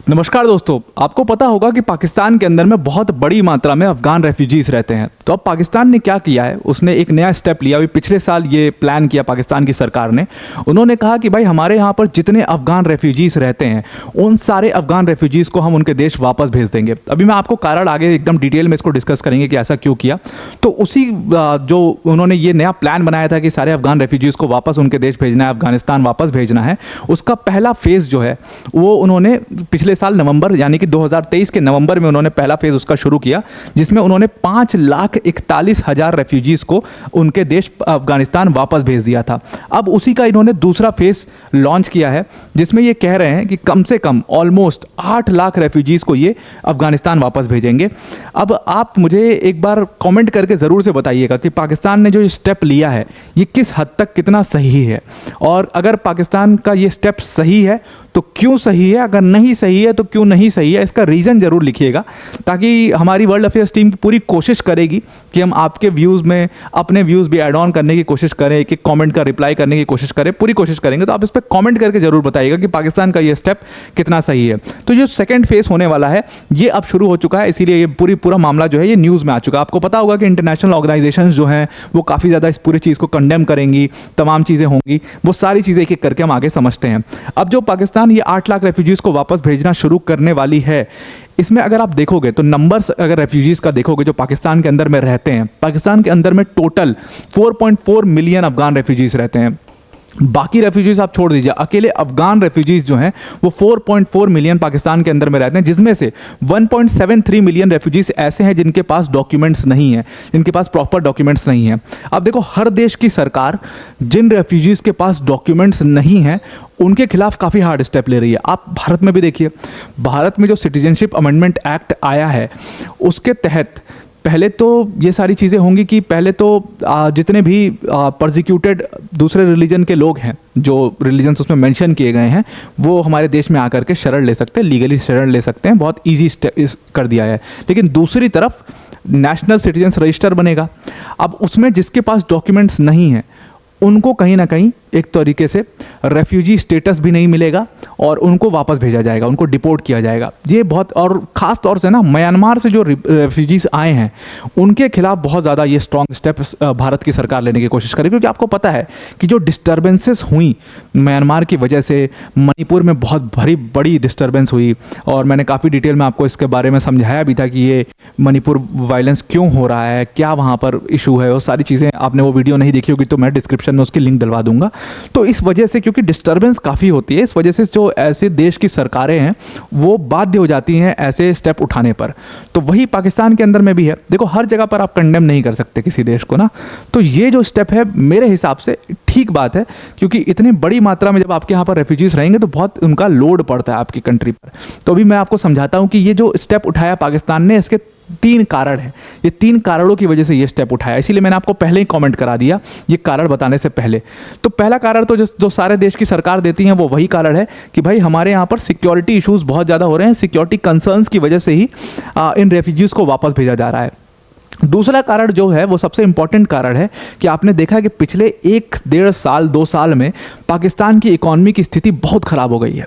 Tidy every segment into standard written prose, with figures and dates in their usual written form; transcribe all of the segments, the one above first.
नमस्कार दोस्तों, आपको पता होगा कि पाकिस्तान के अंदर में बहुत बड़ी मात्रा में अफगान रेफ्यूजीज रहते हैं। तो अब पाकिस्तान ने क्या किया है, उसने एक नया स्टेप लिया। अभी पिछले साल ये प्लान किया पाकिस्तान की सरकार ने। उन्होंने कहा कि भाई हमारे यहाँ पर जितने अफगान रेफ्यूजीज रहते हैं उन सारे अफगान रेफ्यूजीज को हम उनके देश वापस भेज देंगे। अभी मैं आपको कारण आगे एकदम डिटेल में इसको डिस्कस करेंगे कि ऐसा क्यों किया। तो उसी जो उन्होंने ये नया प्लान बनाया था कि सारे अफगान रेफ्यूजीज को वापस उनके देश भेजना है, अफगानिस्तान वापस भेजना है, उसका पहला फेज़ जो है वो उन्होंने पिछले साल नवंबर यानी कि 2023 के नवंबर में उन्होंने पहला फेज उसका शुरू किया, जिसमें उन्होंने 5,41,000 रेफ्यूजीज को उनके देश अफगानिस्तान वापस भेज दिया था। अब उसी का इन्होंने दूसरा फेज लॉन्च किया है, जिसमें ये कह रहे हैं कि कम से कम ऑलमोस्ट 8 लाख रेफ्यूजीज को ये अफगानिस्तान वापस भेजेंगे। अब आप मुझे एक बार कमेंट करके ज़रूर से बताइएगा कि पाकिस्तान ने जो ये स्टेप लिया है ये किस हद तक कितना सही है, और अगर पाकिस्तान का ये स्टेप सही है तो क्यों सही है, अगर नहीं सही है तो क्यों नहीं सही है, इसका रीज़न ज़रूर लिखिएगा, ताकि हमारी वर्ल्ड अफेयर्स टीम की पूरी कोशिश करेगी कि हम आपके व्यूज़ में अपने व्यूज़ भी ऐड ऑन करने की कोशिश करें, कि कमेंट का रिप्लाई करने की कोशिश करें, पूरी कोशिश करेंगे। तो आप इस पर कमेंट करके ज़रूर बताइएगा कि पाकिस्तान का ये स्टेप कितना सही है। तो जो सेकेंड फेज़ होने वाला है ये अब शुरू हो चुका है, इसीलिए ये पूरा मामला जो है ये न्यूज़ में आ चुका है। आपको पता होगा कि इंटरनेशनल ऑर्गेनाइजेशन जो हैं वो काफ़ी ज़्यादा इस पूरी चीज़ को कंडेम करेंगी, तमाम चीज़ें होंगी, वो सारी चीज़ें एक एक करके हम आगे समझते हैं। अब जो पाकिस्तान ये 8 लाख रेफ्यूजीज़ को वापस भेजना शुरू करने वाली है, इसमें अगर आप देखोगे तो नंबर्स अगर रेफ्यूजीज़ का देखोगे जो पाकिस्तान के अंदर में रहते हैं, पाकिस्तान के अंदर में टोटल 4.4 मिलियन अफगान रेफ्यूजीज़ रहते हैं। बाकी रेफ्यूजीज़ आप छोड़ दीजिए, अकेले अफगान रेफ्यूजीज़ जो हैं वो 4.4 मिलियन पाकिस्तान के अंदर में रहते हैं, जिसमें से 1.73 मिलियन रेफ्यूजीज़ ऐसे हैं जिनके पास डॉक्यूमेंट्स नहीं हैं, जिनके पास प्रॉपर डॉक्यूमेंट्स नहीं हैं। अब देखो, हर देश की सरकार जिन रेफ्यूजीज़ के पास डॉक्यूमेंट्स नहीं हैं उनके खिलाफ काफ़ी हार्ड स्टेप ले रही है। आप भारत में भी देखिए, भारत में जो सिटीजनशिप अमेंडमेंट एक्ट आया है उसके तहत पहले तो ये सारी चीज़ें होंगी कि पहले तो जितने भी परसिक्यूटेड दूसरे रिलीजन के लोग हैं, जो रिलीजन्स उसमें मेंशन किए गए हैं, वो हमारे देश में आकर के शरण ले सकते हैं, लीगली शरण ले सकते हैं। बहुत इजी स्टेप कर दिया है। लेकिन दूसरी तरफ नेशनल सिटीजन्स रजिस्टर बनेगा। अब उसमें जिसके पास डॉक्यूमेंट्स नहीं हैं उनको कहीं ना कहीं एक तरीके से रेफ्यूजी स्टेटस भी नहीं मिलेगा और उनको वापस भेजा जाएगा, उनको डिपोर्ट किया जाएगा। ये बहुत, और ख़ास तौर से ना म्यांमार से जो रेफ्यूजीज़ आए हैं उनके खिलाफ बहुत ज़्यादा ये स्ट्रॉन्ग स्टेप भारत की सरकार लेने की कोशिश करेगी, क्योंकि आपको पता है कि जो डिस्टर्बेंसेस हुई म्यांमार की वजह से, मणिपुर में बहुत बड़ी डिस्टर्बेंस हुई, और मैंने काफ़ी डिटेल में आपको इसके बारे में समझाया भी था कि ये मणिपुर वायलेंस क्यों हो रहा है, क्या वहाँ पर इशू है, वो सारी चीज़ें। आपने वो वीडियो नहीं देखी होगी तो मैं डिस्क्रिप्शन में उसकी लिंक डलवा दूंगा। तो इस वजह से, क्योंकि डिस्टर्बेंस काफ़ी होती है, इस वजह से जो ऐसे देश की सरकारें हैं वो बाध्य हो जाती हैं ऐसे स्टेप उठाने पर। तो वही पाकिस्तान के अंदर में भी है। देखो, हर जगह पर आप कंडेम नहीं कर सकते किसी देश को ना। तो ये जो स्टेप है मेरे हिसाब से ठीक बात है, क्योंकि इतनी बड़ी मात्रा में जब आपके यहाँ पर रेफ्यूजीज रहेंगे तो बहुत उनका लोड पड़ता है आपकी कंट्री पर। तो अभी मैं आपको समझाता हूँ कि ये जो स्टेप उठाया पाकिस्तान ने, इसके 3 कारण हैं। ये 3 कारणों की वजह से ये स्टेप उठाया, इसीलिए मैंने आपको पहले ही कमेंट करा दिया ये कारण बताने से पहले। तो पहला कारण तो जो सारे देश की सरकार देती हैं वो वही कारण है कि भाई हमारे यहाँ पर सिक्योरिटी इश्यूज बहुत ज़्यादा हो रहे हैं, सिक्योरिटी कंसर्न्स की वजह से ही इन रेफ्यूजीज़ को वापस भेजा जा रहा है। दूसरा कारण जो है वो सबसे इंपॉर्टेंट कारण है कि आपने देखा कि पिछले 1-1.5 साल 2 साल में पाकिस्तान की इकॉनमी की स्थिति बहुत ख़राब हो गई है।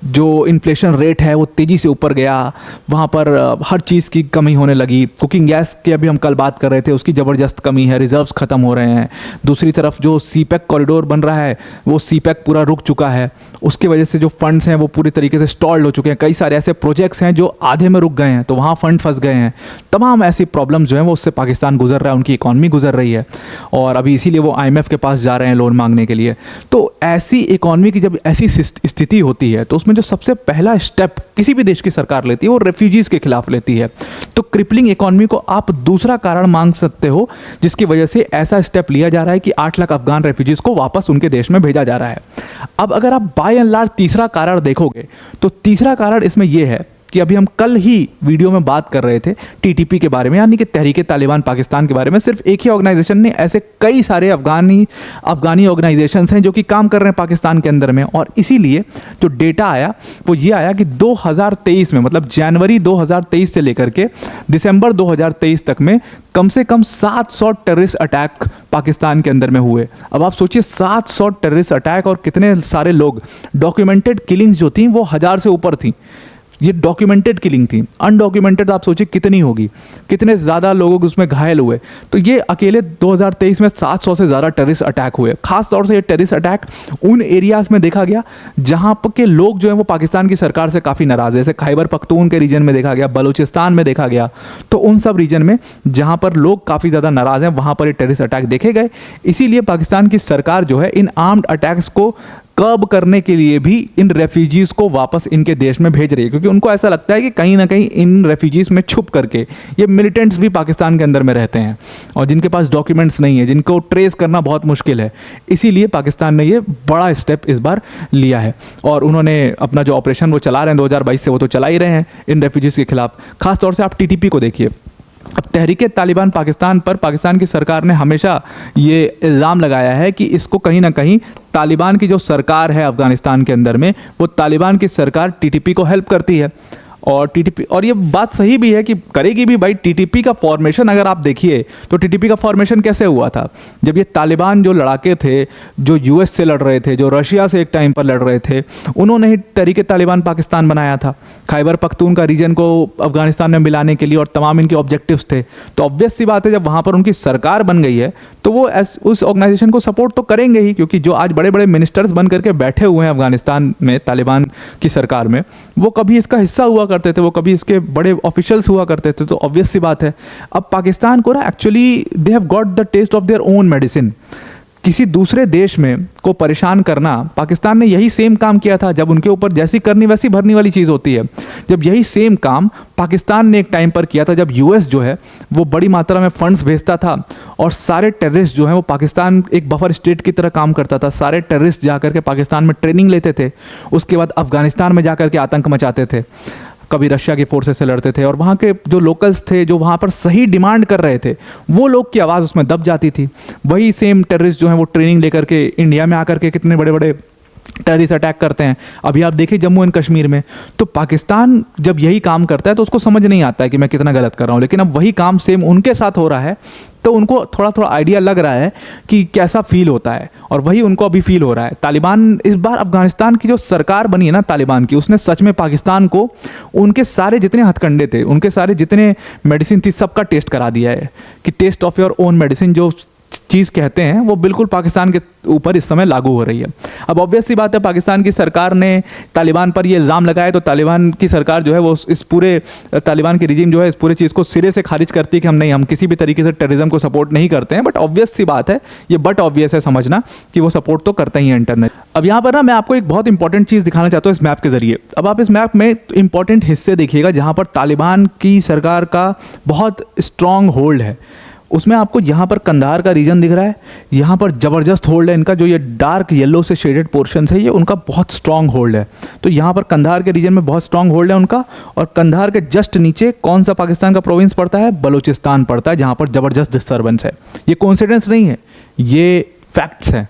जो इन्फ्लेशन रेट है वो तेज़ी से ऊपर गया, वहाँ पर हर चीज़ की कमी होने लगी। कुकिंग गैस की अभी हम कल बात कर रहे थे, उसकी ज़बरदस्त कमी है, रिजर्व्स ख़त्म हो रहे हैं। दूसरी तरफ जो सीपैक कॉरिडोर बन रहा है वो सीपैक पूरा रुक चुका है, उसकी वजह से जो फंड्स हैं वो पूरी तरीके से स्टॉल्ड हो चुके हैं। कई सारे ऐसे प्रोजेक्ट्स हैं जो आधे में रुक गए हैं, तो वहाँ फंड फंस गए हैं। तमाम ऐसी प्रॉब्लम्स जो हैं वो उससे पाकिस्तान गुजर रहा है, उनकी इकॉनमी गुजर रही है, और अभी इसीलिए वो IMF के पास जा रहे हैं लोन मांगने के लिए। तो ऐसी इकॉनमी की जब ऐसी स्थिति होती है तो उसमें जो सबसे पहला स्टेप किसी भी देश की सरकार लेती है वो रेफ्यूजीज़ के खिलाफ लेती है। तो क्रिपलिंग इकॉनमी को आप दूसरा कारण मांग सकते हो जिसकी वजह से ऐसा स्टेप लिया जा रहा है कि 8 लाख अफगान रेफ्यूजीज़ को वापस उनके देश में भेजा जा रहा है। अब अगर आप बाय एंड लार्ज तीसरा कारण देखोगे तो तीसरा कारण इसमें यह है कि अभी हम कल ही वीडियो में बात कर रहे थे TTP के बारे में, यानी कि तहरीक तालिबान पाकिस्तान के बारे में। सिर्फ एक ही ऑर्गेनाइजेशन ने, ऐसे कई सारे अफगानी ऑर्गेनाइजेशंस हैं जो कि काम कर रहे हैं पाकिस्तान के अंदर में। और इसीलिए जो डेटा आया वो ये आया कि 2023 में, मतलब जनवरी 2023 से लेकर के दिसंबर 2023 तक में कम से कम 700 टेररिस्ट अटैक पाकिस्तान के अंदर में हुए। अब आप सोचिए 700 टेररिस्ट अटैक, और कितने सारे लोग, डॉक्यूमेंटेड किलिंग्स जो थी वो 1000 से ऊपर थी। ये डॉक्यूमेंटेड किलिंग थी, अनडॉक्यूमेंटेड आप सोचिए कितनी होगी, कितने ज़्यादा लोग उसमें घायल हुए। तो ये अकेले 2023 में 700 से ज़्यादा टेररिस्ट अटैक हुए। खास तौर से ये टेररिस्ट अटैक उन एरियाज़ में देखा गया जहाँ पर के लोग जो हैं वो पाकिस्तान की सरकार से काफ़ी नाराज़ है, जैसे खैबर पख्तून के रीजन में देखा गया, बलूचिस्तान में देखा गया। तो उन सब रीजन में जहाँ पर लोग काफ़ी ज़्यादा नाराज़ हैं वहाँ पर ये टेररिस्ट अटैक देखे गए। इसीलिए पाकिस्तान की सरकार जो है इन आर्म्ड अटैक्स को कर्ब करने के लिए भी इन रेफ्यूजीज़ को वापस इनके देश में भेज रही है, क्योंकि उनको ऐसा लगता है कि कहीं ना कहीं इन रेफ्यूजीज़ में छुप करके ये मिलिटेंट्स भी पाकिस्तान के अंदर में रहते हैं और जिनके पास डॉक्यूमेंट्स नहीं है, जिनको ट्रेस करना बहुत मुश्किल है। इसीलिए पाकिस्तान ने ये बड़ा स्टेप इस बार लिया है और उन्होंने अपना जो ऑपरेशन वो चला रहे हैं 2022 से, वो तो चला ही रहे हैं इन रेफ्यूजीज़ के खिलाफ। खासतौर से आप TTP को देखिए। अब तहरीक तालिबान पाकिस्तान पर पाकिस्तान की सरकार ने हमेशा ये इल्ज़ाम लगाया है कि इसको कहीं ना कहीं तालिबान की जो सरकार है अफ़गानिस्तान के अंदर में, वो तालिबान की सरकार TTP को हेल्प करती है। और TTP, और ये बात सही भी है कि करेगी भी भाई। TTP का फॉर्मेशन अगर आप देखिए तो TTP का फॉर्मेशन कैसे हुआ था, जब ये तालिबान जो लड़ाके थे, जो US से लड़ रहे थे, जो रशिया से एक टाइम पर लड़ रहे थे, उन्होंने ही तहरीक तालिबान पाकिस्तान बनाया था, खैबर पख्तून का रीजन को अफगानिस्तान में मिलाने के लिए, और तमाम इनके ऑब्जेक्टिव्स थे। तो ऑब्वियस सी बात है जब वहाँ पर उनकी सरकार बन गई है तो वो उस ऑर्गेनाइजेशन को सपोर्ट तो करेंगे ही, क्योंकि जो आज बड़े बड़े मिनिस्टर्स बन करके बैठे हुए हैं अफगानिस्तान में तालिबान की सरकार में, वो कभी इसका हिस्सा हुआ करते थे, वो कभी इसके बड़े ऑफिशियल्स हुआ करते थे। तो ऑब्वियस सी बात है अब पाकिस्तान को ना actually they have got the taste of their own medicine. किसी दूसरे देश में को परेशान करना, पाकिस्तान ने यही सेम काम किया था जब उनके ऊपर जैसी करनी वैसी भरनी वाली चीज़ होती है। जब यही सेम काम पाकिस्तान ने एक टाइम पर किया था, जब US जो है वो बड़ी मात्रा में फंड्स भेजता था और सारे टेररिस्ट जो हैं वो पाकिस्तान एक बफर स्टेट की तरह काम करता था। सारे टेररिस्ट जाकर के पाकिस्तान में ट्रेनिंग लेते थे, उसके बाद अफगानिस्तान में जाकर के आतंक मचाते थे, कभी रशिया की फोर्सेस से लड़ते थे, और वहाँ के जो लोकल्स थे जो वहाँ पर सही डिमांड कर रहे थे, वो लोग की आवाज़ उसमें दब जाती थी। वही सेम टेररिस्ट जो हैं वो ट्रेनिंग लेकर के इंडिया में आकर के कितने बड़े बड़े टेररिस्ट अटैक करते हैं। अभी आप देखिए जम्मू एंड कश्मीर में, तो पाकिस्तान जब यही काम करता है तो उसको समझ नहीं आता है कि मैं कितना गलत कर रहा हूँ, लेकिन अब वही काम सेम उनके साथ हो रहा है तो उनको थोड़ा थोड़ा आइडिया लग रहा है कि कैसा फील होता है, और वही उनको अभी फील हो रहा है। तालिबान इस बार अफगानिस्तान की जो सरकार बनी है ना तालिबान की, उसने सच में पाकिस्तान को उनके सारे जितने हथकंडे थे, उनके सारे जितने मेडिसिन थी, सबका टेस्ट करा दिया है कि taste of your own medicine जो चीज़ कहते हैं वो बिल्कुल पाकिस्तान के ऊपर इस समय लागू हो रही है। अब ऑब्वियस सी बात है पाकिस्तान की सरकार ने तालिबान पर ये इल्ज़ाम लगाया तो तालिबान की सरकार जो है वो इस पूरे तालिबान की रिजीम जो है इस पूरे चीज़ को सिरे से खारिज करती है कि हम किसी भी तरीके से टेररिज्म को सपोर्ट नहीं करते हैं। बट ऑब्वियस सी बात है, ये बट ऑब्वियस है समझना कि वो सपोर्ट तो करते ही हैं इंटरनेट। अब यहाँ पर ना मैं आपको एक बहुत इंपॉर्टेंट चीज़ दिखाना चाहता हूँ इस मैप के जरिए। अब आप इस मैप में इंपॉर्टेंट हिस्से देखिएगा जहाँ पर तालिबान की सरकार का बहुत स्ट्रॉन्ग होल्ड है। उसमें आपको यहाँ पर कंधार का रीजन दिख रहा है, यहाँ पर ज़बरदस्त होल्ड है इनका, जो ये डार्क येलो से शेडेड पोर्शन है ये उनका बहुत स्ट्रॉन्ग होल्ड है। तो यहाँ पर कंधार के रीजन में बहुत स्ट्रॉन्ग होल्ड है उनका, और कंधार के जस्ट नीचे कौन सा पाकिस्तान का प्रोविंस पड़ता है, बलूचिस्तान पड़ता है, जहाँ पर ज़बरदस्त डिस्टर्बेंस है। ये कोइंसिडेंस नहीं है, ये फैक्ट्स हैं।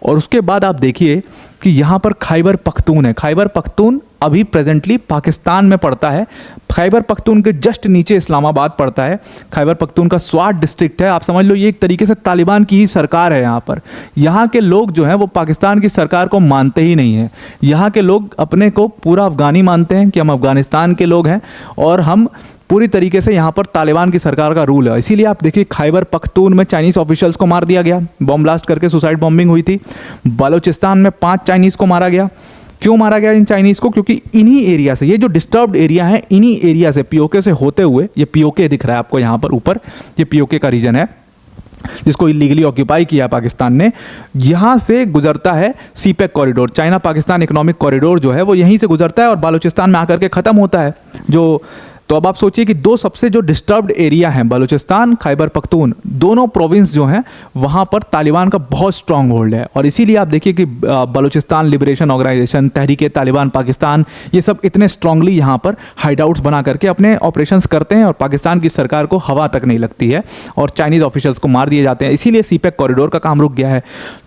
और उसके बाद आप देखिए कि यहाँ पर खैबर पख्तून है। खैबर पख्तून अभी प्रेजेंटली पाकिस्तान में पड़ता है। खैबर पख्तून के जस्ट नीचे इस्लामाबाद पड़ता है। खैबर पख्तून का स्वात डिस्ट्रिक्ट है। आप समझ लो ये एक तरीके से तालिबान की ही सरकार है यहाँ पर। यहाँ के लोग जो हैं वो पाकिस्तान की सरकार को मानते ही नहीं हैं। यहाँ के लोग अपने को पूरा अफगानी मानते हैं कि हम अफगानिस्तान के लोग हैं और हम पूरी तरीके से यहाँ पर तालिबान की सरकार का रूल है। इसीलिए आप देखिए खैबर पख्तून में चाइनीज़ ऑफिशियल्स को मार दिया गया, बॉम्ब ब्लास्ट करके सुसाइड बॉम्बिंग हुई थी। बलूचिस्तान में 5 चाइनीज़ को मारा गया। क्यों मारा गया इन चाइनीज़ को? क्योंकि इन्हीं एरिया से, ये जो डिस्टर्ब्ड एरिया है, इन्हीं एरिया से पीओके से होते हुए, ये पीओके दिख रहा है आपको यहाँ पर ऊपर, ये पीओके का रीजन है जिसको इलीगली ऑक्यूपाई किया पाकिस्तान ने। यहाँ से गुजरता है CPEC corridor, China Pakistan economic corridor जो है वो यहीं से गुजरता है और बालूचिस्तान में आकर के ख़त्म होता है। तो अब आप सोचिए कि दो सबसे जो डिस्टर्ब्ड एरिया हैं, बलूचिस्तान, खैबर पख्तून, दोनों प्रोविंस जो हैं वहाँ पर तालिबान का बहुत स्ट्रांग होल्ड है। और इसीलिए आप देखिए कि बलूचिस्तान लिबरेशन ऑर्गेनाइजेशन, तहरीक तालिबान पाकिस्तान, ये सब इतने स्ट्रांगली यहाँ पर हाइडआउट्स बना करके अपने ऑपरेशंस करते हैं और पाकिस्तान की सरकार को हवा तक नहीं लगती है और चाइनीज़ ऑफिशियल्स को मार दिए जाते हैं। इसीलिए सीपेक कॉरिडोर का काम रुक गया है।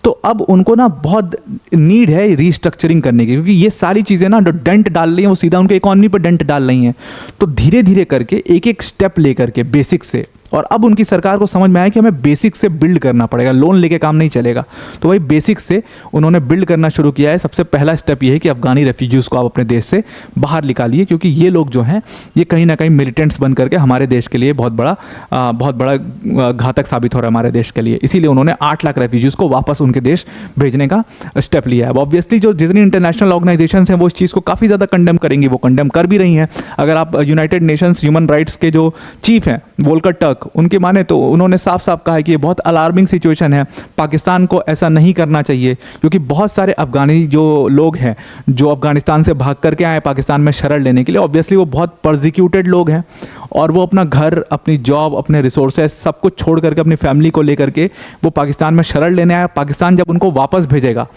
तो अब उनको ना बहुत नीड है रीस्ट्रक्चरिंग करने की, क्योंकि ये सारी चीज़ें ना जो डेंट डाल रही हैं वो सीधा उनके इकॉनमी पर डेंट डाल रही हैं। तो धीरे धीरे करके एक एक स्टेप लेकर के बेसिक से और अब उनकी सरकार को समझ में आया कि हमें बेसिक से बिल्ड करना पड़ेगा, लोन लेके काम नहीं चलेगा। तो वही बेसिक से उन्होंने बिल्ड करना शुरू किया है। सबसे पहला स्टेप ये है कि अफगानी रेफ्यूजीज़ को आप अपने देश से बाहर निकालिए, क्योंकि ये लोग जो हैं ये कहीं ना कहीं मिलिटेंट्स बन करके हमारे देश के लिए बहुत बड़ा घातक साबित हो रहा है हमारे देश के लिए। इसीलिए उन्होंने 8 लाख रेफ्यूजीज़ को वापस उनके देश भेजने का स्टेप लिया है। अब ऑब्वियसली जो जितनी इंटरनेशनल ऑर्गेनाइजेशंस हैं वो इस चीज़ को काफ़ी ज़्यादा कंडेम करेंगी, वो कंडेम कर भी रही हैं। अगर आप यूनाइटेड नेशंस ह्यूमन राइट्स के जो चीफ हैं वोल्कर टर्क, उनके माने तो उन्होंने साफ साफ कहा है कि ये बहुत अलार्मिंग सिचुएशन है, पाकिस्तान को ऐसा नहीं करना चाहिए, क्योंकि बहुत सारे अफगानी जो लोग हैं जो अफगानिस्तान से भाग करके आए पाकिस्तान में शरण लेने के लिए, ऑब्वियसली वो बहुत परसिक्यूटेड लोग हैं और वो अपना घर, अपनी जॉब, अपने रिसोर्सेज सब कुछ छोड़ करके अपनी फैमिली को लेकर के वो पाकिस्तान में शरण लेने आए। पाकिस्तान जब उनको वापस भेजेगा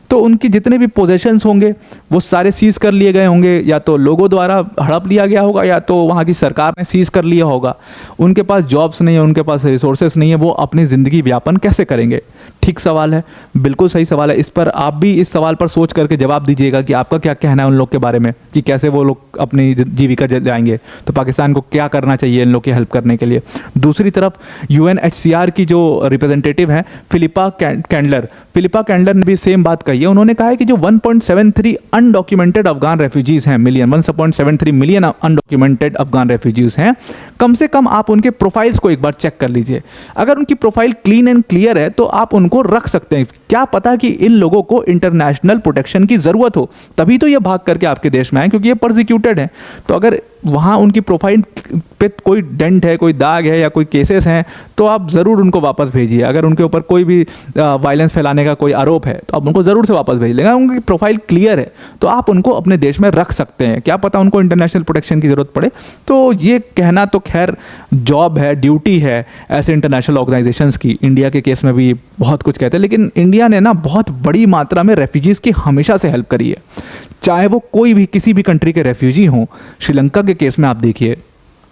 तो उनकी जितने भी पोजेशंस होंगे वो सारे सीज़ कर लिए गए होंगे, या तो लोगों द्वारा हड़प लिया गया होगा या तो वहाँ की सरकार ने सीज़ कर लिया होगा। उनके पास जॉब्स नहीं है, उनके पास रिसोर्सेस नहीं है, वो अपनी ज़िंदगी व्यापन कैसे करेंगे? ठीक सवाल है, बिल्कुल सही सवाल है। इस पर आप भी इस सवाल पर सोच करके जवाब दीजिएगा कि आपका क्या कहना है उन लोग के बारे में, कि कैसे वो लोग अपनी जीविका जाएंगे। तो पाकिस्तान को क्या करना चाहिए इन लोग की हेल्प करने के लिए? दूसरी तरफ UNHCR की जो रिप्रेजेंटेटिव हैं फिलिपा कैंडलर ने भी सेम बात कही है। उन्होंने कहा है कि जो 1.73 अनडॉक्यूमेंटेड अफगान रेफ्यूजीज़ हैं, 1.73 मिलियन अनडॉक्यूमेंटेड अफगान रेफ्यूजीज़ हैं, कम से कम आप उनके प्रोफाइल्स को एक बार चेक कर लीजिए। अगर उनकी प्रोफाइल क्लीन एंड क्लियर है तो आप उनको रख सकते हैं। क्या पता कि इन लोगों को इंटरनेशनल प्रोटेक्शन की ज़रूरत हो, तभी तो ये भाग करके आपके देश में आए, क्योंकि ये परसिक्यूटेड हैं। तो अगर वहाँ उनकी प्रोफाइल पे कोई डेंट है, कोई दाग है या कोई केसेस हैं, तो आप ज़रूर उनको वापस भेजिए। अगर उनके ऊपर कोई भी वायलेंस फैलाने का कोई आरोप है तो आप उनको ज़रूर से वापस भेज लेंगे। उनकी प्रोफाइल क्लियर है तो आप उनको अपने देश में रख सकते हैं। क्या पता उनको इंटरनेशनल प्रोटेक्शन की ज़रूरत पड़े। तो ये कहना तो खैर जॉब है, ड्यूटी है ऐसे इंटरनेशनल ऑर्गेनाइजेशंस की। इंडिया के केस में भी बहुत कुछ कहते हैं, लेकिन इंडिया ने ना बहुत बड़ी मात्रा में रेफ्यूजीज़ की हमेशा से हेल्प करी है, चाहे वो कोई भी किसी भी कंट्री के रेफ्यूजी हों। श्रीलंका के केस में आप देखिए,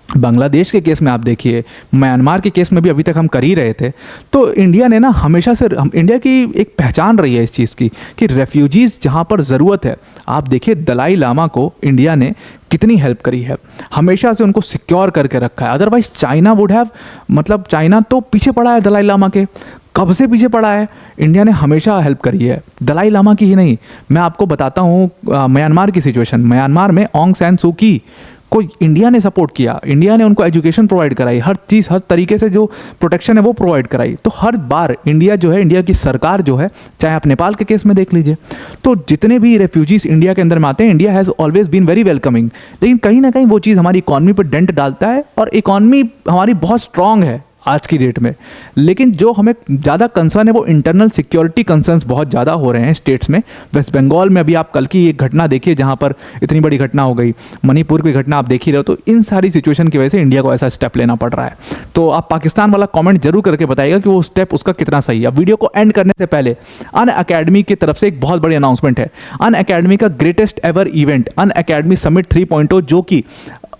बांग्लादेश के केस में आप देखिए, म्यांमार के केस में भी अभी तक हम कर ही रहे थे। तो इंडिया ने ना हमेशा से, इंडिया की एक पहचान रही है इस चीज़ की कि रेफ्यूजीज़ जहाँ पर ज़रूरत है, आप देखिए दलाई लामा को इंडिया ने कितनी हेल्प करी है, हमेशा से उनको सिक्योर करके रखा है। अदरवाइज चाइना वुड हैव, मतलब चाइना तो पीछे पड़ा है दलाई लामा के, कब से पीछे पड़ा है। इंडिया ने हमेशा हेल्प करी है, दलाई लामा की ही नहीं। मैं आपको बताता हूँ म्यांमार की सिचुएशन। म्यांमार में ऑंग सैन सू की को इंडिया ने सपोर्ट किया, इंडिया ने उनको एजुकेशन प्रोवाइड कराई, हर चीज़, हर तरीके से जो प्रोटेक्शन है वो प्रोवाइड कराई। तो हर बार इंडिया जो है, इंडिया की सरकार जो है, चाहे आप नेपाल के केस में देख लीजिए, तो जितने भी रेफ्यूजीज़ इंडिया के अंदर में आते हैं, India has always been very welcoming. लेकिन कहीं ना कहीं वो चीज़ हमारी इकॉनमी पर डेंट डालता है, और इकॉनमी हमारी बहुत स्ट्रांग है आज की डेट में। लेकिन जो हमें ज़्यादा कंसर्न है वो इंटरनल सिक्योरिटी कंसर्न्स बहुत ज़्यादा हो रहे हैं स्टेट्स में। वेस्ट बंगाल में अभी आप कल की एक घटना देखिए जहाँ पर इतनी बड़ी घटना हो गई, मणिपुर की घटना आप देख ही रहे हो। तो इन सारी सिचुएशन की वजह से इंडिया को ऐसा स्टेप लेना पड़ रहा है। तो आप पाकिस्तान वाला कमेंट जरूर करके बताइएगा कि वो स्टेप उसका कितना सही है। अब वीडियो को एंड करने से पहले अन अकेडमी की तरफ से एक बहुत बड़ी अनाउंसमेंट है। अन अकेडमी का ग्रेटेस्ट एवर इवेंट अन अकेडमी समिट 3.0 जो कि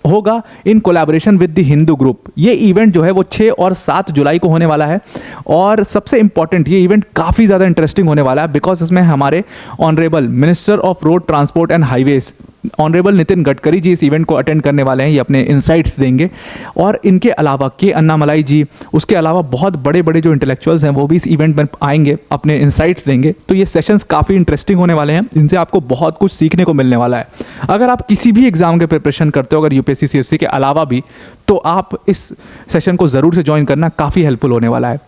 होगा in collaboration with the Hindu group. ये इवेंट जो है वो 6 और 7 जुलाई को होने वाला है। और सबसे इंपॉर्टेंट, ये इवेंट काफ़ी ज़्यादा इंटरेस्टिंग होने वाला है, बिकॉज इसमें हमारे honourable minister of road transport and highways honourable Nitin Gadkari ji इस इवेंट को अटेंड करने वाले हैं। ये अपने इनसाइट्स देंगे। और इनके अलावा के अन्नामलाई जी, उसके अलावा बहुत बड़े बड़े जो इंटेलेक्चुअल्स हैं वो भी इस इवेंट में आएंगे, अपने इनसाइट्स देंगे। तो ये सेशंस काफ़ी इंटरेस्टिंग होने वाले हैं, इनसे आपको बहुत कुछ सीखने को मिलने वाला है। अगर आप किसी भी एग्जाम के प्रिपरेशन करते हो, अगर यूपीएससी सीएससी के अलावा भी, तो आप इस सेशन को ज़रूर से ज्वाइन करना, काफ़ी हेल्पफुल होने वाला है।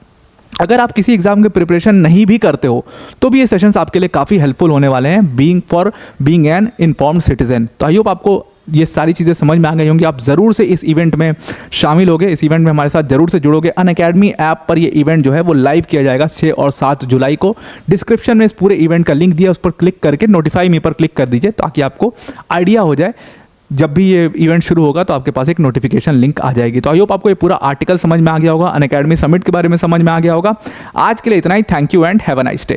अगर आप किसी एग्जाम के प्रिपरेशन नहीं भी करते हो तो भी ये सेशंस आपके लिए काफ़ी हेल्पफुल होने वाले हैं, बीइंग एन इन्फॉर्म्ड सिटीजन। तो आई होप आपको ये सारी चीज़ें समझ में आ गई होंगी। आप ज़रूर से इस इवेंट में शामिल होगे, इस इवेंट में हमारे साथ ज़रूर से जुड़ोगे। अन अकेडमी ऐप पर ये इवेंट जो है वो लाइव किया जाएगा 6 और 7 जुलाई को। डिस्क्रिप्शन में इस पूरे इवेंट का लिंक दिया, उस पर क्लिक करके नोटिफाई मी पर क्लिक कर दीजिए, ताकि आपको आइडिया हो जाए जब भी ये इवेंट शुरू होगा तो आपके पास एक नोटिफिकेशन लिंक आ जाएगी। तो आई होप आपको ये पूरा आर्टिकल समझ में आ गया होगा, अन अकेडमी समिट के बारे में समझ में आ गया होगा। आज के लिए इतना ही। Thank you and have a nice day.